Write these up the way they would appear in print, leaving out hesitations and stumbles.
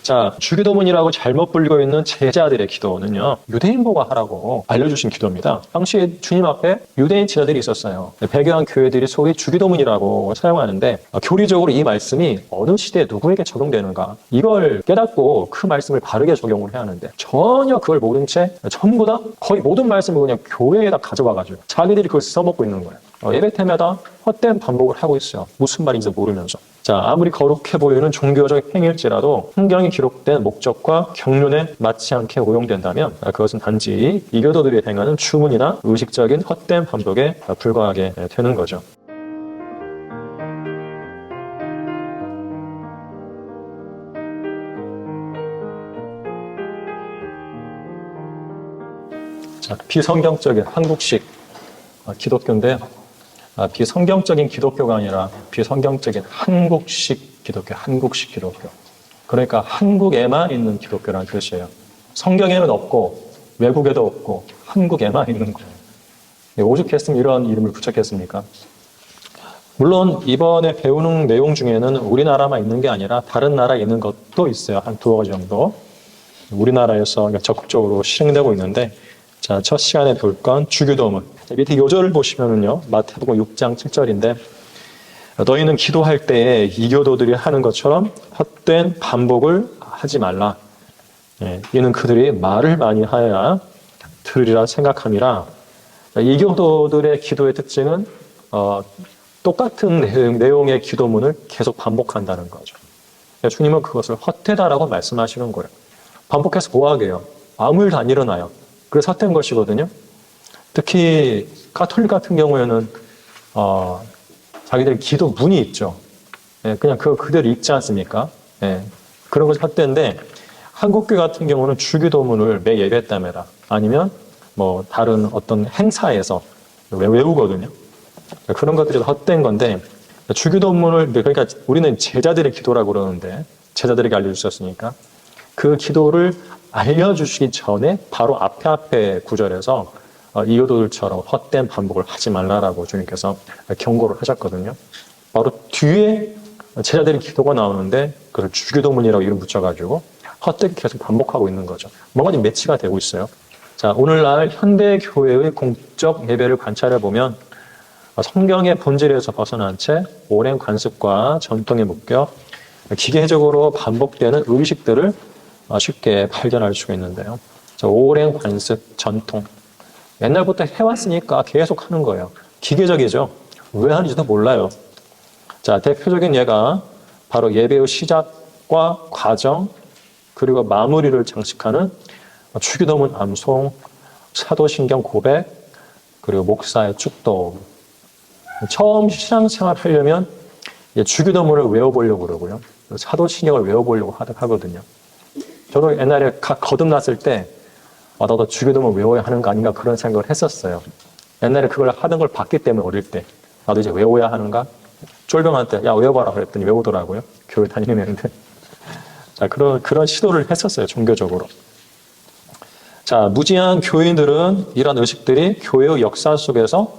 자, 주기도문이라고 잘못 불리고 있는 제자들의 기도는요, 유대인보고 하라고 알려주신 기도입니다. 당시에 주님 앞에 유대인 제자들이 있었어요. 배교한 교회들이 소위 주기도문이라고 사용하는데, 교리적으로 이 말씀이 어느 시대에 누구에게 적용되는가, 이걸 깨닫고 그 말씀을 바르게 적용을 해야 하는데, 전혀 그걸 모른 채 전부 다 거의 모든 말씀을 그냥 교회에다 가져와가지고 자기들이 그걸 써먹고 있는 거예요. 예배 때마다 헛된 반복을 하고 있어요. 무슨 말인지 모르면서. 자, 아무리 거룩해 보이는 종교적 행위일지라도 성경에 기록된 목적과 경륜에 맞지 않게 오용된다면 그것은 단지 이교도들이 행하는 추문이나 의식적인 헛된 반복에 불과하게 되는 거죠. 자, 비성경적인 한국식 기독교인데요. 비성경적인 기독교가 아니라 비성경적인 한국식 기독교, 한국식 기독교. 그러니까 한국에만 있는 기독교라는 뜻이에요. 성경에는 없고 외국에도 없고 한국에만 있는 거예요. 오죽했으면 이런 이름을 붙였겠습니까? 물론 이번에 배우는 내용 중에는 우리나라만 있는 게 아니라 다른 나라에 있는 것도 있어요. 한 두어 가지 정도. 우리나라에서 적극적으로 실행되고 있는데, 자, 첫 시간에 배울 건 주기도문. 밑에 요절을 보시면은요, 마태복음 6장 7절인데, 너희는 기도할 때에 이교도들이 하는 것처럼 헛된 반복을 하지 말라. 이는 그들이 말을 많이 하여야 들으리라 생각함이라. 이교도들의 기도의 특징은 똑같은 내용의 기도문을 계속 반복한다는 거죠. 주님은 그것을 헛되다라고 말씀하시는 거예요. 반복해서 뭐하게요? 아무 일도 안 일어나요. 그래서 헛된 것이거든요. 특히 가톨릭 같은 경우에는 자기들 기도 문이 있죠. 그냥 그거 그대로 읽지 않습니까? 그런 것이 헛된데, 한국교 같은 경우는 주기도문을 매 예배 때마다 아니면 뭐 다른 어떤 행사에서 외우거든요. 그런 것들이 헛된 건데, 주기도문을, 그러니까 우리는 제자들의 기도라고 그러는데, 제자들에게 알려주셨으니까 그 기도를 알려주시기 전에 바로 앞에 구절에서 이교도들처럼 헛된 반복을 하지 말라라고 주님께서 경고를 하셨거든요. 바로 뒤에 제자들의 기도가 나오는데 그걸 주기도문이라고 이름 붙여가지고 헛되게 계속 반복하고 있는 거죠. 뭔가 좀 매치가 되고 있어요. 자, 오늘날 현대 교회의 공적 예배를 관찰해 보면 성경의 본질에서 벗어난 채 오랜 관습과 전통에 묶여 기계적으로 반복되는 의식들을 쉽게 발견할 수가 있는데요. 오랜 관습, 전통. 옛날부터 해왔으니까 계속 하는 거예요. 기계적이죠. 왜 하는지도 몰라요. 자, 대표적인 예가 바로 예배의 시작과 과정, 그리고 마무리를 장식하는 주기도문 암송, 사도신경 고백, 그리고 목사의 축도. 처음 신앙생활 하려면 주기도문을 외워보려고 그러고요. 사도신경을 외워보려고 하거든요. 저도 옛날에 거듭났을 때 나도 주기도문 외워야 하는 거 아닌가 그런 생각을 했었어요. 옛날에 그걸 하던 걸 봤기 때문에 어릴 때 나도 이제 외워야 하는가? 쫄병한테 야 외워봐라 그랬더니 외우더라고요. 교회 다니는데. 자, 그런 시도를 했었어요. 종교적으로. 자, 무지한 교인들은 이런 의식들이 교회의 역사 속에서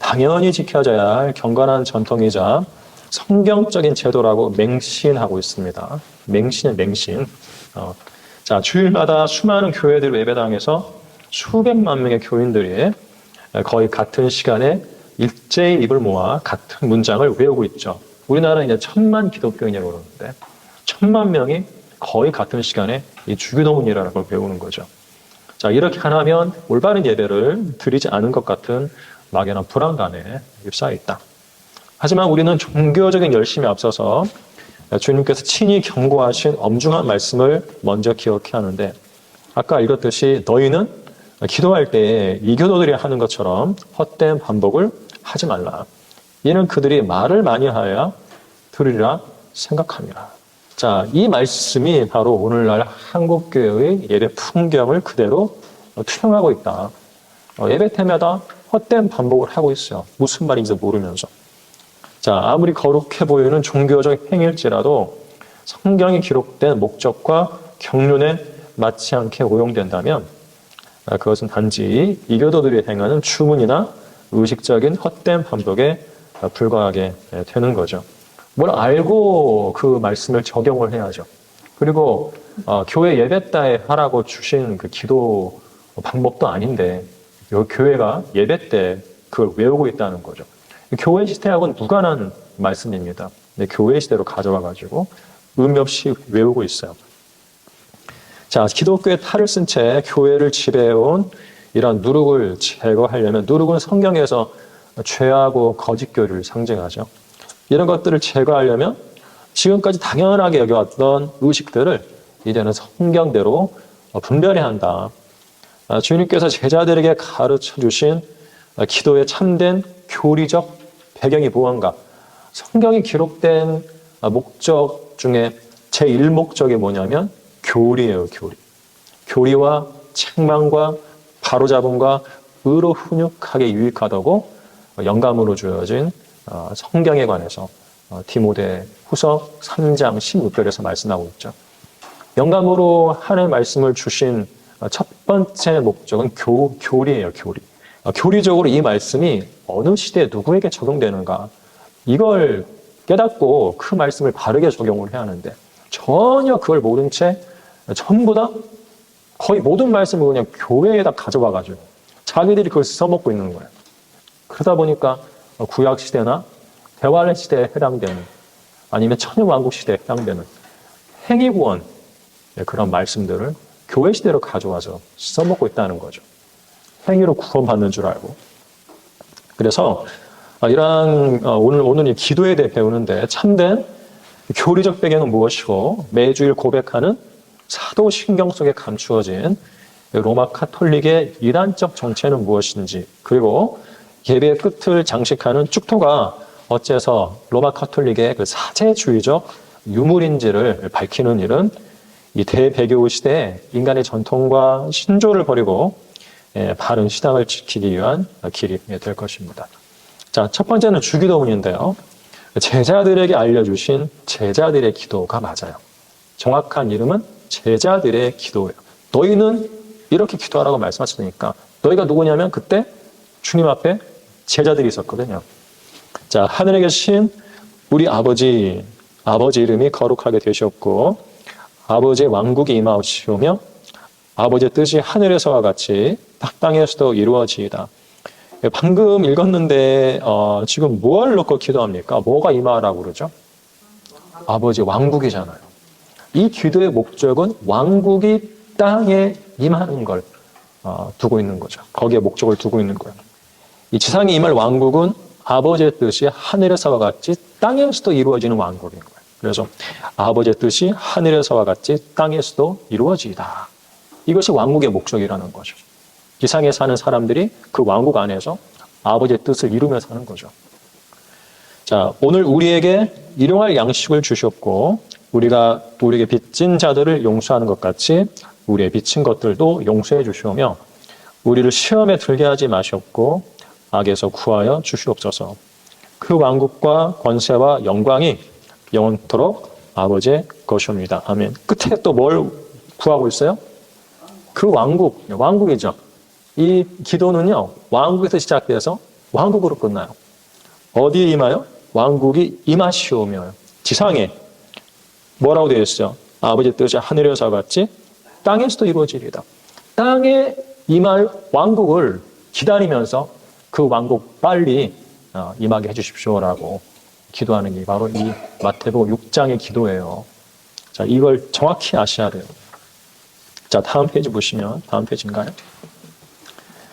당연히 지켜져야 할 경건한 전통이자 성경적인 제도라고 맹신하고 있습니다. 맹신은 맹신. 자, 주일마다 수많은 교회들 예배당에서 수백만 명의 교인들이 거의 같은 시간에 일제히 입을 모아 같은 문장을 외우고 있죠. 우리나라는 이제 1000만 기독교인이라고 그러는데 1000만 명이 거의 같은 시간에 이 주기도문이라는 걸 배우는 거죠. 자, 이렇게 하면 올바른 예배를 드리지 않은 것 같은 막연한 불안감에 휩싸여 있다. 하지만 우리는 종교적인 열심에 앞서서 주님께서 친히 경고하신 엄중한 말씀을 먼저 기억해야 하는데, 아까 읽었듯이 너희는 기도할 때 이교도들이 하는 것처럼 헛된 반복을 하지 말라. 이는 그들이 말을 많이 하여야 들으리라 생각함이라. 자, 이 말씀이 바로 오늘날 한국교회의 예배 풍경을 그대로 투영하고 있다. 예배 때마다 헛된 반복을 하고 있어요. 무슨 말인지 모르면서. 자, 아무리 거룩해 보이는 종교적 행위일지라도 성경이 기록된 목적과 경륜에 맞지 않게 오용된다면 그것은 단지 이교도들이 행하는 추문이나 의식적인 헛된 반복에 불과하게 되는 거죠. 뭘 알고 그 말씀을 적용을 해야죠. 그리고 교회 예배 때 하라고 주신 그 기도 방법도 아닌데 교회가 예배 때 그걸 외우고 있다는 거죠. 교회 시대하고는 무관한 말씀입니다. 근데 교회 시대로 가져와가지고 의미 없이 외우고 있어요. 자, 기독교의 탈을 쓴 채 교회를 지배해온 이런 누룩을 제거하려면, 누룩은 성경에서 죄하고 거짓 교리를 상징하죠. 이런 것들을 제거하려면 지금까지 당연하게 여겨왔던 의식들을 이제는 성경대로 분별해야 한다. 주님께서 제자들에게 가르쳐 주신 기도의 참된 교리적 배경이 무언가? 성경이 기록된 목적 중에 제1목적이 뭐냐면 교리예요, 교리. 교리와 책망과 바로잡음과 의로 훈육하게 유익하다고 영감으로 주어진 성경에 관해서 디모데 후서 3장 16절에서 말씀하고 있죠. 영감으로 하나님의 말씀을 주신 첫 번째 목적은 교리예요, 교리. 교리적으로 이 말씀이 어느 시대에 누구에게 적용되는가, 이걸 깨닫고 그 말씀을 바르게 적용을 해야 하는데 전혀 그걸 모른 채 전부 다 거의 모든 말씀을 그냥 교회에다 가져와가지고 자기들이 그걸 써먹고 있는 거예요. 그러다 보니까 구약 시대나 대환란 시대에 해당되는, 아니면 천년왕국 시대에 해당되는 행위구원, 그런 말씀들을 교회 시대로 가져와서 써먹고 있다는 거죠. 행위로 구원받는 줄 알고. 그래서 이러한 오늘 이 기도에 대해 배우는데 참된 교리적 배경은 무엇이고, 매주일 고백하는 사도신경 속에 감추어진 로마 카톨릭의 이단적 정체는 무엇인지, 그리고 예배의 끝을 장식하는 축토가 어째서 로마 카톨릭의 그 사제주의적 유물인지를 밝히는 일은 이 대배교 시대에 인간의 전통과 신조를 버리고 바른 신앙을 지키기 위한 길이 될 것입니다. 자, 첫 번째는 주기도문인데요. 제자들에게 알려주신 제자들의 기도가 맞아요. 정확한 이름은 제자들의 기도예요. 너희는 이렇게 기도하라고 말씀하시니까, 너희가 누구냐면 그때 주님 앞에 제자들이 있었거든요. 자, 하늘에 계신 우리 아버지 이름이 거룩하게 되셨고 아버지의 왕국이 임하시오며 아버지의 뜻이 하늘에서와 같이 땅에서도 이루어지이다. 방금 읽었는데 지금 뭘 놓고 기도합니까? 뭐가 임하라고 그러죠? 아버지 왕국이잖아요. 이 기도의 목적은 왕국이 땅에 임하는 걸 두고 있는 거죠. 거기에 목적을 두고 있는 거예요. 이 지상에 임할 왕국은 아버지의 뜻이 하늘에서와 같이 땅에서도 이루어지는 왕국인 거예요. 그래서 아버지의 뜻이 하늘에서와 같이 땅에서도 이루어지이다. 이것이 왕국의 목적이라는 거죠. 지상에 사는 사람들이 그 왕국 안에서 아버지의 뜻을 이루며 사는 거죠. 자, 오늘 우리에게 일용할 양식을 주셨고 우리가 우리에게 빚진 자들을 용서하는 것 같이 우리의 빚진 것들도 용서해 주시오며 우리를 시험에 들게 하지 마셨고 악에서 구하여 주시옵소서. 그 왕국과 권세와 영광이 영원토록 아버지의 것이옵니다. 아멘. 끝에 또 뭘 구하고 있어요? 그 왕국이죠. 이 기도는요, 왕국에서 시작돼서 왕국으로 끝나요. 어디에 임하여? 왕국이 임하시오며. 지상에 뭐라고 되어 있어요? 아버지의 뜻이 하늘에서 같이 땅에서도 이루어지리다. 땅에 임할 왕국을 기다리면서 그 왕국 빨리 임하게 해주십시오라고 기도하는 게 바로 이 마태복음 6장의 기도예요. 자, 이걸 정확히 아셔야 돼요. 자, 다음 페이지 보시면, 다음 페이지인가요?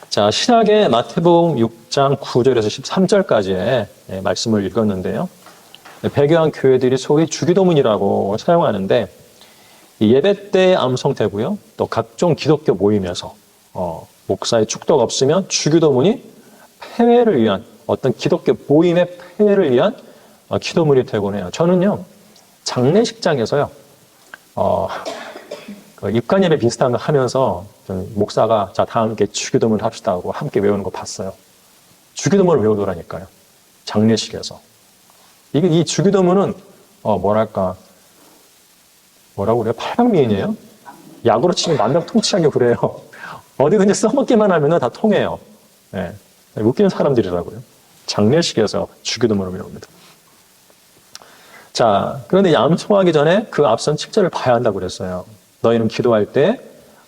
자, 신약의 마태복음 6장 9절에서 13절까지의 말씀을 읽었는데요. 배교한 교회들이 소위 주기도문이라고 사용하는데, 예배 때 암송되고요. 또 각종 기독교 모임에서 목사의 축도가 없으면 주기도문이 폐회를 위한, 어떤 기독교 모임의 폐회를 위한 기도문이 되곤 해요. 저는요, 장례식장에서요, 입관 예배 비슷한 거 하면서 목사가 자, 다 함께 주기도문을 합시다 하고 함께 외우는 거 봤어요. 주기도문을 외우더라니까요. 장례식에서. 이 주기도문은 뭐라고 그래요? 팔방미인이에요? 약으로 치면 만병통치하게 그래요. 어디든지 써먹기만 하면 다 통해요. 네. 웃기는 사람들이라고요. 장례식에서 주기도문을 외웁니다. 자, 그런데 암송하기 전에 그 앞선 7절을 봐야 한다고 그랬어요. 너희는 기도할 때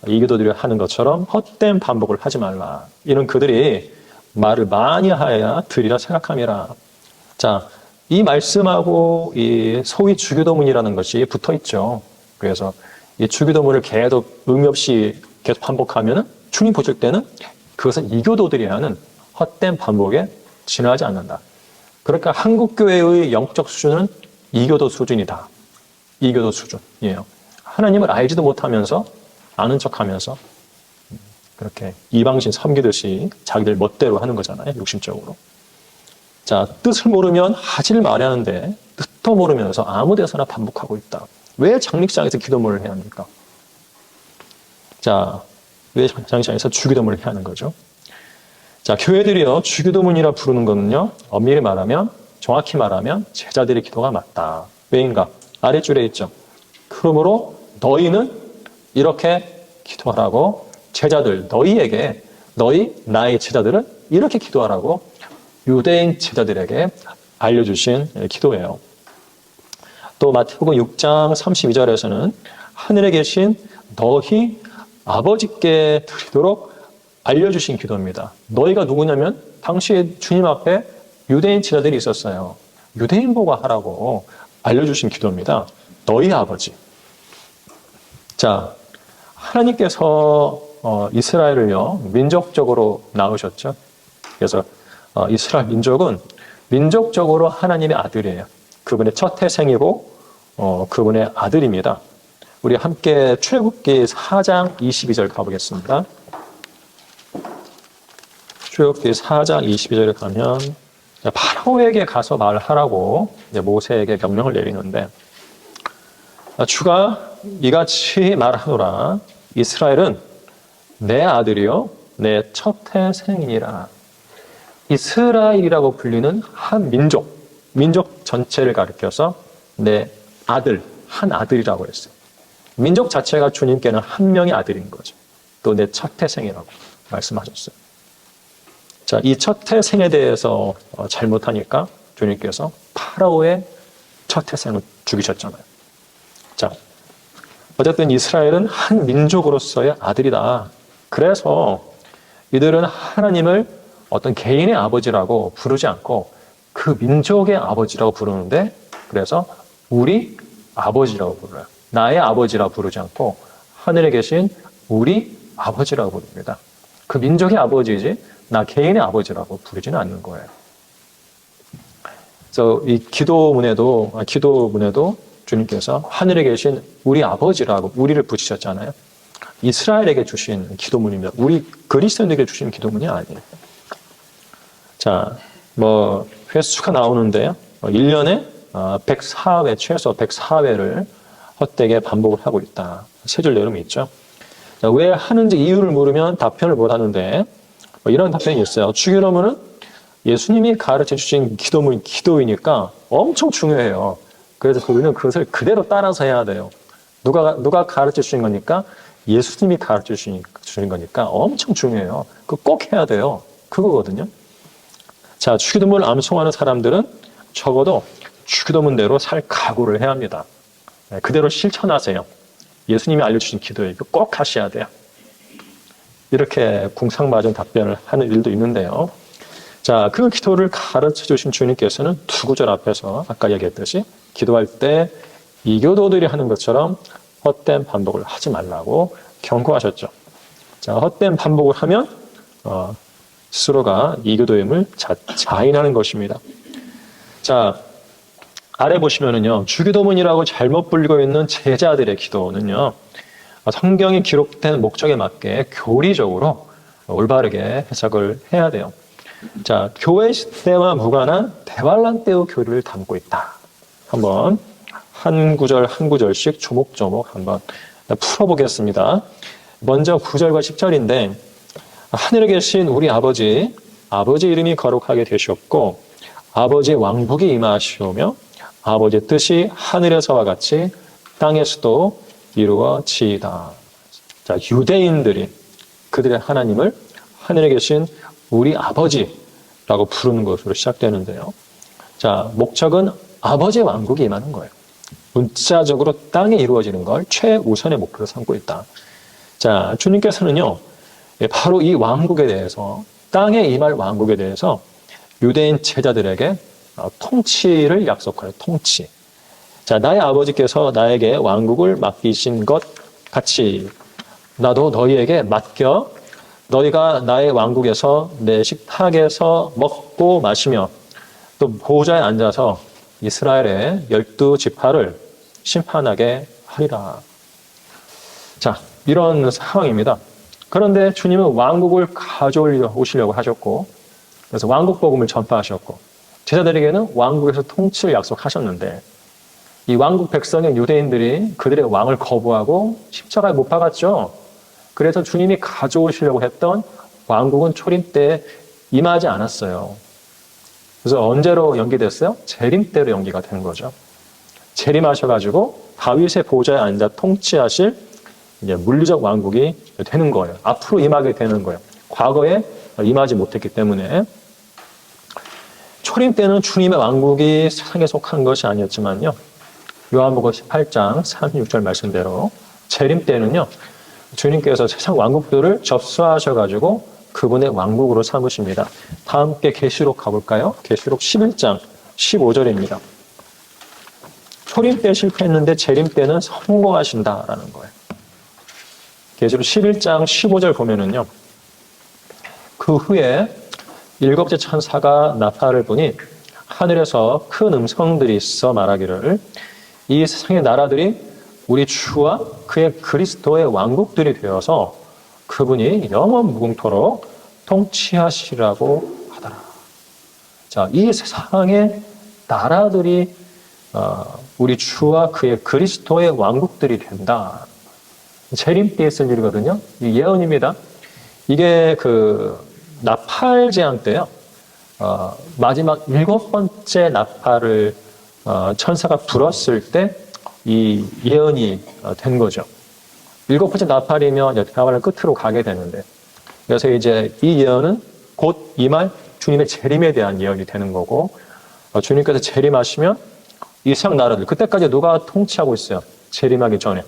이교도들이 하는 것처럼 헛된 반복을 하지 말라. 이는 그들이 말을 많이 하여야 들이라 생각함이라. 자, 이 말씀하고 이 소위 주기도문이라는 것이 붙어 있죠. 그래서 이 주기도문을 계속 의미 없이 계속 반복하면 주님 보실 때는 그것은 이교도들이 하는 헛된 반복에 지나지 않는다. 그러니까 한국 교회의 영적 수준은 이교도 수준이다. 이교도 수준이에요. 하나님을 알지도 못하면서 아는 척하면서 그렇게 이방신 섬기듯이 자기들 멋대로 하는 거잖아요. 육신적으로. 자, 뜻을 모르면 하지를 말아야 하는데 뜻도 모르면서 아무 데서나 반복하고 있다. 왜 장례식장에서 기도문을 해야 합니까? 자, 왜 장례식장에서 주기도문을 해야 하는 거죠? 자, 교회들이요, 주기도문이라 부르는 거는요, 엄밀히 말하면, 정확히 말하면 제자들의 기도가 맞다. 왜인가? 아랫줄에 있죠. 그러므로 너희는 이렇게 기도하라고 제자들, 너희에게, 나의 제자들은 이렇게 기도하라고 유대인 제자들에게 알려주신 기도예요. 또 마태복음 6장 32절에서는 하늘에 계신 너희 아버지께 드리도록 알려주신 기도입니다. 너희가 누구냐면 당시에 주님 앞에 유대인 제자들이 있었어요. 유대인 보고 하라고 알려주신 기도입니다. 너희 아버지. 자, 하나님께서 이스라엘을요, 민족적으로 낳으셨죠. 그래서 이스라엘 민족은 민족적으로 하나님의 아들이에요. 그분의 첫 태생이고 그분의 아들입니다. 우리 함께 출애굽기 4장 22절 가보겠습니다. 출애굽기 4장 22절에 가면 파라오에게 가서 말하라고 모세에게 명령을 내리는데, 주가 이같이 말하노라. 이스라엘은 내 아들이요 내 첫 태생이니라. 이스라엘이라고 불리는 한 민족 전체를 가리켜서 내 아들, 한 아들이라고 했어요. 민족 자체가 주님께는 한 명의 아들인 거죠. 또 내 첫 태생이라고 말씀하셨어요. 자, 이 첫 태생에 대해서 잘못하니까 주님께서 파라오의 첫 태생을 죽이셨잖아요. 자, 어쨌든 이스라엘은 한 민족으로서의 아들이다. 그래서 이들은 하나님을 어떤 개인의 아버지라고 부르지 않고 그 민족의 아버지라고 부르는데, 그래서 우리 아버지라고 불러요. 나의 아버지라고 부르지 않고 하늘에 계신 우리 아버지라고 부릅니다. 그 민족의 아버지이지 나 개인의 아버지라고 부르지는 않는 거예요. 그래서 이 기도문에도 주님께서 하늘에 계신 우리 아버지라고 우리를 붙이셨잖아요. 이스라엘에게 주신 기도문입니다. 우리 그리스도인에게 주신 기도문이 아니에요. 자, 횟수가 나오는데요. 1년에 104회, 최소 104회를 헛되게 반복을 하고 있다. 세 줄 내용이 있죠. 자, 왜 하는지 이유를 물으면 답변을 못 하는데, 이런 답변이 있어요. 주기도문은 예수님이 가르쳐 주신 기도이니까 엄청 중요해요. 그래서 우리는 그것을 그대로 따라서 해야 돼요. 누가 가르쳐 주신 거니까? 예수님이 가르쳐 주신 거니까 엄청 중요해요. 그거 꼭 해야 돼요. 그거거든요. 자, 주기도문을 암송하는 사람들은 적어도 주기도문대로 살 각오를 해야 합니다. 그대로 실천하세요. 예수님이 알려주신 기도에 이거 꼭 하셔야 돼요. 이렇게 궁상맞은 답변을 하는 일도 있는데요. 자, 그 기도를 가르쳐 주신 주님께서는 두 구절 앞에서 아까 얘기했듯이 기도할 때 이교도들이 하는 것처럼 헛된 반복을 하지 말라고 경고하셨죠. 자, 헛된 반복을 하면 스스로가 이교도임을 자인하는 것입니다. 자, 아래 보시면은요, 주기도문이라고 잘못 불리고 있는 제자들의 기도는요, 성경이 기록된 목적에 맞게 교리적으로 올바르게 해석을 해야 돼요. 자, 교회 시대와 무관한 대환란 때의 교리를 담고 있다. 한번 한 구절 한 구절씩 조목조목 한번 풀어보겠습니다. 먼저 9절과 10절인데, 하늘에 계신 우리 아버지 이름이 거룩하게 되셨고 아버지의 왕복이 임하시오며 아버지의 뜻이 하늘에서와 같이 땅에서도 이루어지이다. 자, 유대인들이 그들의 하나님을 하늘에 계신 우리 아버지라고 부르는 것으로 시작되는데요. 자, 목적은 아버지의 왕국이 임하는 거예요. 문자적으로 땅에 이루어지는 걸 최우선의 목표로 삼고 있다. 자, 주님께서는요, 바로 이 왕국에 대해서, 땅에 임할 왕국에 대해서 유대인 제자들에게 통치를 약속하여 통치. 자, 나의 아버지께서 나에게 왕국을 맡기신 것 같이 나도 너희에게 맡겨 너희가 나의 왕국에서 내 식탁에서 먹고 마시며 또 보좌에 앉아서 이스라엘의 12지파를 심판하게 하리라. 자, 이런 상황입니다. 그런데 주님은 왕국을 가져오시려고 하셨고, 그래서 왕국 복음을 전파하셨고, 제자들에게는 왕국에서 통치를 약속하셨는데, 이 왕국 백성의 유대인들이 그들의 왕을 거부하고 십자가에 못 박았죠. 그래서 주님이 가져오시려고 했던 왕국은 초림 때 임하지 않았어요. 그래서 언제로 연기됐어요? 재림 때로 연기가 된 거죠. 재림하셔가지고 다윗의 보좌에 앉아 통치하실 이제 물리적 왕국이 되는 거예요. 앞으로 임하게 되는 거예요. 과거에 임하지 못했기 때문에. 초림 때는 주님의 왕국이 세상에 속한 것이 아니었지만요. 요한복음 18장 36절 말씀대로 재림 때는요. 주님께서 세상 왕국들을 접수하셔가지고 그분의 왕국으로 삼으십니다. 다 함께 계시록 가볼까요? 계시록 11장 15절입니다. 초림 때 실패했는데 재림 때는 성공하신다라는 거예요. 계시록 11장 15절 보면은요. 그 후에 일곱째 천사가 나팔을 부니 하늘에서 큰 음성들이 있어 말하기를 이 세상의 나라들이 우리 주와 그의 그리스도의 왕국들이 되어서 그분이 영원 무궁토록 통치하시라고 하더라. 자, 이 세상의 나라들이 우리 주와 그의 그리스도의 왕국들이 된다. 재림 때에 쓴 일이거든요. 이 예언입니다. 이게 그 나팔 재앙 때요. 마지막 7번째 나팔을 천사가 불었을 때 이 예언이 된 거죠. 7번째 나팔이면 대화를 끝으로 가게 되는데, 그래서 이제 이 예언은 곧 임할 주님의 재림에 대한 예언이 되는 거고, 주님께서 재림하시면 이 세상 나라들, 그때까지 누가 통치하고 있어요? 재림하기 전에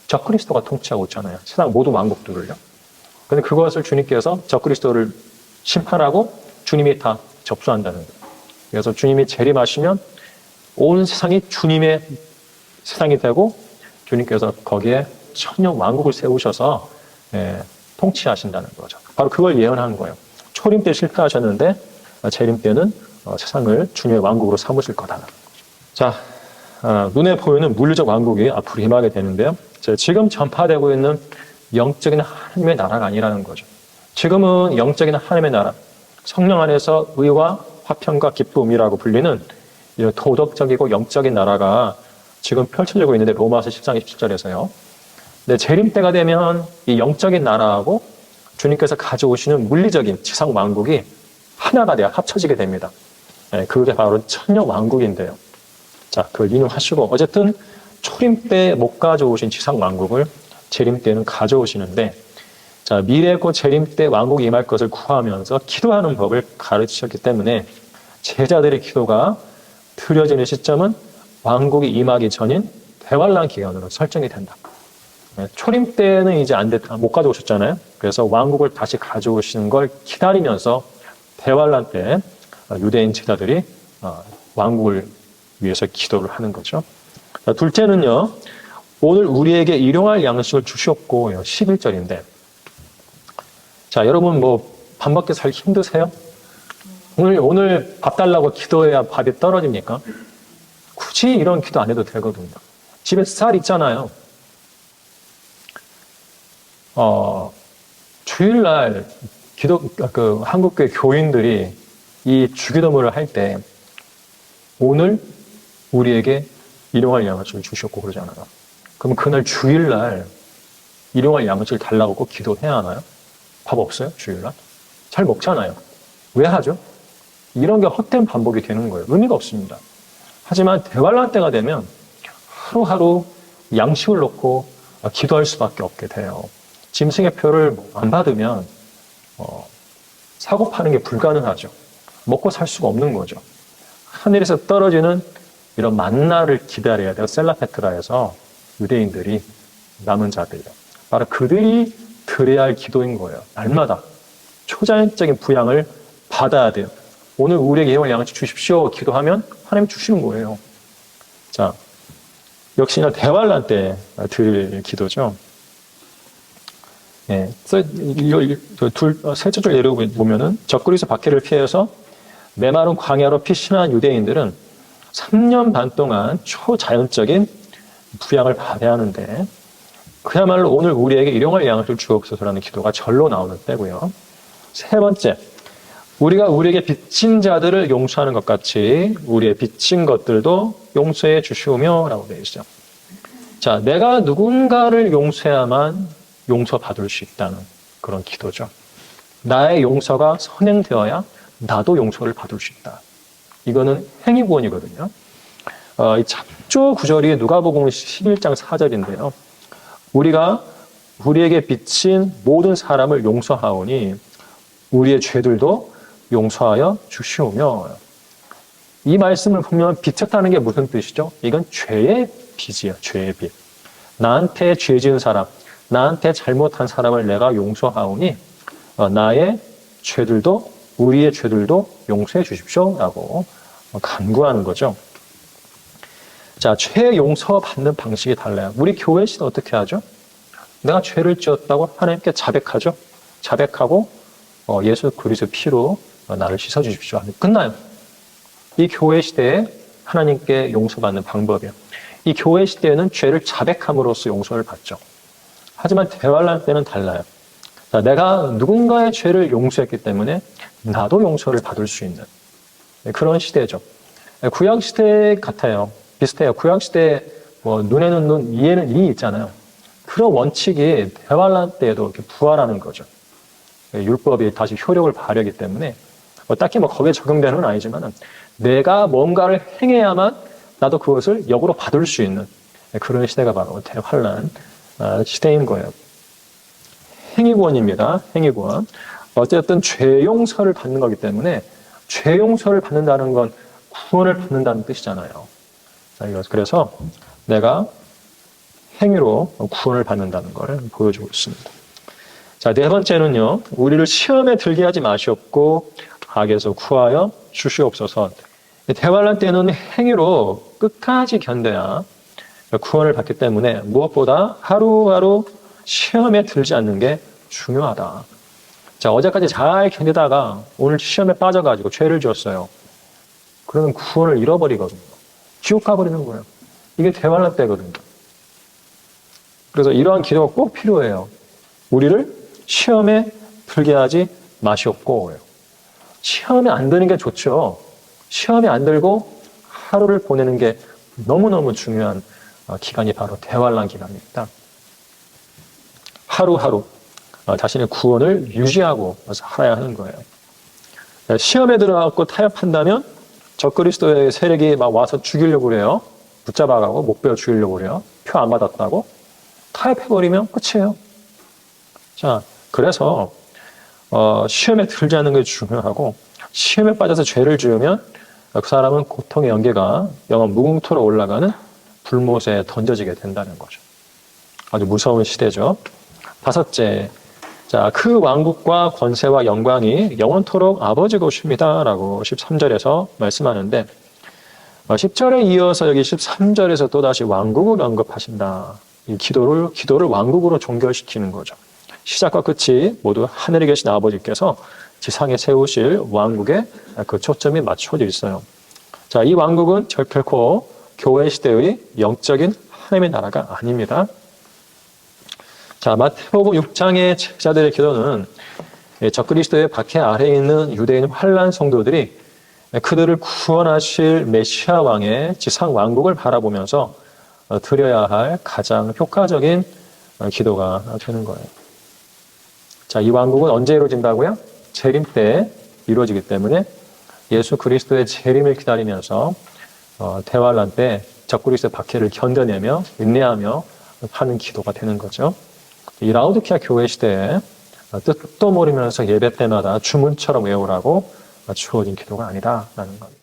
적그리스도가 통치하고 있잖아요. 세상 모든 왕국들을요. 근데 그것을 주님께서 적그리스도를 심판하고 주님이 다 접수한다는 거예요. 그래서 주님이 재림하시면 온 세상이 주님의 세상이 되고 주님께서 거기에 천년 왕국을 세우셔서 통치하신다는 거죠. 바로 그걸 예언한 거예요. 초림 때 실패하셨는데 재림 때는 세상을 주님의 왕국으로 삼으실 거다. 자, 눈에 보이는 물리적 왕국이 앞으로 임하게 되는데요. 지금 전파되고 있는 영적인 하나님의 나라가 아니라는 거죠. 지금은 영적인 하나님의 나라, 성령 안에서 의와 화평과 기쁨이라고 불리는 이런 도덕적이고 영적인 나라가 지금 펼쳐지고 있는데 로마서 14장 27절에서요. 근데 재림 때가 되면 이 영적인 나라하고 주님께서 가져오시는 물리적인 지상 왕국이 하나가 되어 합쳐지게 됩니다. 그게 바로 천년 왕국인데요. 자, 그걸 인용하시고 어쨌든 초림 때 못 가져오신 지상 왕국을 재림 때는 가져오시는데, 자, 미래고 재림 때 왕국이 임할 것을 구하면서 기도하는 법을 가르치셨기 때문에 제자들의 기도가 드려지는 시점은 왕국이 임하기 전인 대환란 기간으로 설정이 된다. 초림 때는 이제 못 가져오셨잖아요. 그래서 왕국을 다시 가져오시는 걸 기다리면서 대환란 때 유대인 제자들이 왕국을 위해서 기도를 하는 거죠. 자, 둘째는요. 오늘 우리에게 일용할 양식을 주셨고 11절인데, 자, 여러분 뭐 밥 먹기 살 힘드세요? 오늘 밥 달라고 기도해야 밥이 떨어집니까? 굳이 이런 기도 안 해도 되거든요. 집에 쌀 있잖아요. 주일날 한국교회 교인들이 이 주기도문을 할 때 오늘 우리에게 일용할 양식을 주셨고 그러잖아요. 그럼 그날 주일날 일용할 양식을 달라고 꼭 기도해야 하나요? 밥 없어요? 주일날? 잘 먹잖아요. 왜 하죠? 이런 게 헛된 반복이 되는 거예요. 의미가 없습니다. 하지만 대환란 때가 되면 하루하루 양식을 놓고 기도할 수밖에 없게 돼요. 짐승의 표를 안 받으면 사고 파는 게 불가능하죠. 먹고 살 수가 없는 거죠. 하늘에서 떨어지는 이런 만나를 기다려야 돼요. 셀라페트라에서 유대인들이 남은 자들이요. 바로 그들이 드려야 할 기도인 거예요. 날마다 초자연적인 부양을 받아야 돼요. 오늘 우리에게 이런 양식 주십시오. 기도하면 하나님 주시는 거예요. 자, 역시나 대환란 때 드릴 기도죠. 예, 세 줄 예를 보면은 적그리스 박해를 피해서 메마른 광야로 피신한 유대인들은 3년 반 동안 초자연적인 부양을 받아야 하는데 그야말로 오늘 우리에게 일용할 양식을 주옵소서라는 기도가 절로 나오는 때고요. 세 번째, 우리가 우리에게 빚진 자들을 용서하는 것 같이 우리의 빚진 것들도 용서해 주시오며 라고 되어 있어요. 자, 내가 누군가를 용서해야만 용서받을 수 있다는 그런 기도죠. 나의 용서가 선행되어야 나도 용서를 받을 수 있다. 이거는 행위구원이거든요. 이 참조 구절이 누가복음 11장 4절인데요. 우리가 우리에게 빚진 모든 사람을 용서하오니 우리의 죄들도 용서하여 주시오며. 이 말씀을 보면 빚졌다는 게 무슨 뜻이죠? 이건 죄의 빚이에요. 죄의 빚. 나한테 죄 지은 사람, 나한테 잘못한 사람을 내가 용서하오니 나의 죄들도 우리의 죄들도 용서해 주십시오라고 간구하는 거죠. 자, 죄 용서받는 방식이 달라요. 우리 교회 시는 어떻게 하죠? 내가 죄를 지었다고 하나님께 자백하죠. 자백하고 예수 그리스도 피로 나를 씻어 주십시오 하면 끝나요. 이 교회 시대에 하나님께 용서받는 방법이에요. 이 교회 시대에는 죄를 자백함으로써 용서를 받죠. 하지만 대환란 때는 달라요. 자, 내가 누군가의 죄를 용서했기 때문에 나도 용서를 받을 수 있는 그런 시대죠. 구약 시대 같아요. 비슷해요. 구약 시대 눈에는 눈, 이에는 이 있잖아요. 그런 원칙이 대환란 때에도 이렇게 부활하는 거죠. 율법이 다시 효력을 발휘하기 때문에 딱히 거기에 적용되는 건 아니지만 내가 뭔가를 행해야만 나도 그것을 역으로 받을 수 있는 그런 시대가 바로 대환란 시대인 거예요. 행위구원입니다. 행위구원. 어쨌든 죄 용서를 받는 거기 때문에 죄 용서를 받는다는 건 구원을 받는다는 뜻이잖아요. 그래서 내가 행위로 구원을 받는다는 것을 보여주고 있습니다. 자, 네 번째는요. 우리를 시험에 들게 하지 마시옵고 악에서 구하여 주시옵소서. 대환란 때는 행위로 끝까지 견뎌야 구원을 받기 때문에 무엇보다 하루하루 시험에 들지 않는 게 중요하다. 자, 어제까지 잘 견디다가 오늘 시험에 빠져가지고 죄를 지었어요. 그러면 구원을 잃어버리거든요. 지옥 가버리는 거예요. 이게 대환란 때거든요. 그래서 이러한 기도가 꼭 필요해요. 우리를 시험에 들게 하지 마시옵고. 시험에 안 드는 게 좋죠. 시험에 안 들고 하루를 보내는 게 너무너무 중요한 기간이 바로 대환란 기간입니다. 하루하루 자신의 구원을 유지하고 살아야 하는 거예요. 시험에 들어가고 타협한다면 적그리스도의 세력이 막 와서 죽이려고 그래요. 붙잡아가고 목 베어 죽이려고 그래요. 표 안 받았다고. 타협해버리면 끝이에요. 자, 그래서 시험에 들지 않는 게 중요하고 시험에 빠져서 죄를 지으면 그 사람은 고통의 연계가 영원 무궁토로 올라가는 불못에 던져지게 된다는 거죠. 아주 무서운 시대죠. 다섯째, 자, 그 왕국과 권세와 영광이 영원토록 아버지 것입니다 라고 13절에서 말씀하는데 10절에 이어서 여기 13절에서 또다시 왕국을 언급하신다. 이 기도를 왕국으로 종결시키는 거죠. 시작과 끝이 모두 하늘에 계신 아버지께서 지상에 세우실 왕국에 그 초점이 맞춰져 있어요. 자, 이 왕국은 결코 교회 시대의 영적인 하나님의 나라가 아닙니다. 자, 마태복음 6장의 제자들의 기도는 적그리스도의 박해 아래에 있는 유대인 환란 성도들이 그들을 구원하실 메시아 왕의 지상 왕국을 바라보면서 드려야 할 가장 효과적인 기도가 되는 거예요. 자, 이 왕국은 언제 이루어진다고요? 재림 때 이루어지기 때문에 예수 그리스도의 재림을 기다리면서 대환란 때 적그리스도의 박해를 견뎌내며 인내하며 하는 기도가 되는 거죠. 이 라우디키아 교회 시대에 뜻도 모르면서 예배 때마다 주문처럼 외우라고 주어진 기도가 아니다라는 겁니다.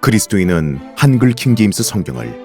그리스도인은 한글 킹제임스 성경을